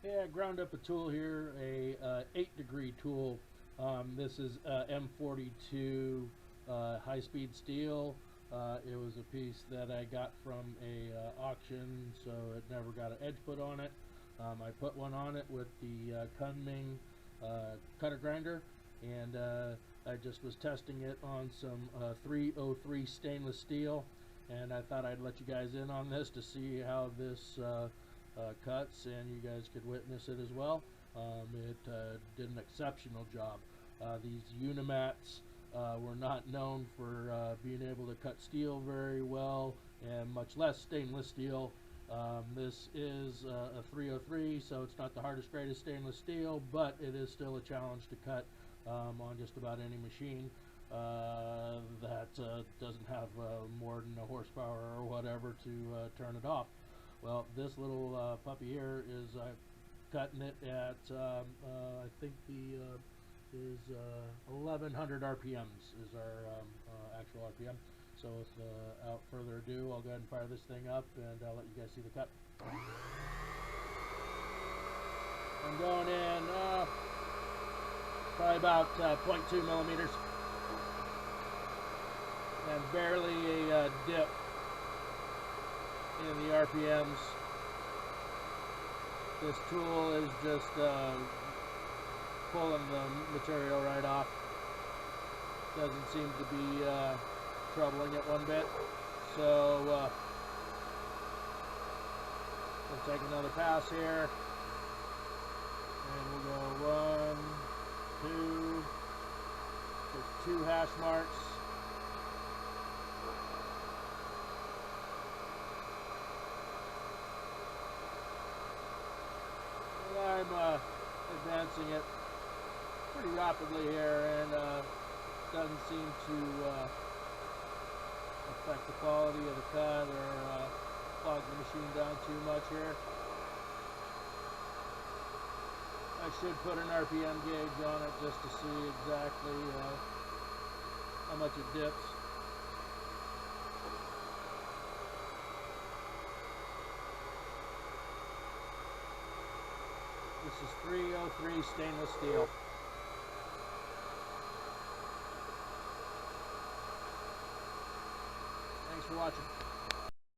Yeah, I ground up a tool here, a 8-degree tool. This is M42 high-speed steel. It was a piece that I got from a auction, so it never got an edge put on it. I put one on it with the Kunming cutter grinder, and I just was testing it on some 303 stainless steel, and I thought I'd let you guys in on this to see how this cuts, and you guys could witness it as well. It did an exceptional job. These Unimats were not known for being able to cut steel very well, and much less stainless steel. This is a 303, so it's not the hardest, greatest stainless steel, but it is still a challenge to cut on just about any machine that doesn't have more than a horsepower or whatever to turn it off. Well, this little puppy here is cutting it at I think the is 1100 RPMs is our actual RPM. So without further ado, I'll go ahead and fire this thing up, and I'll let you guys see the cut. I'm going in probably about 0.2 millimeters, and barely a dip in the RPMs. This tool is just pulling the material right off. Doesn't seem to be troubling it one bit. So we'll take another pass here, and we'll go 1, 2, just 2 hash marks. And I'm advancing it pretty rapidly here, and doesn't seem to affect the quality of the cut or clog the machine down too much here. I should put an RPM gauge on it just to see exactly how much it dips. This is 303 stainless steel. Thanks for watching.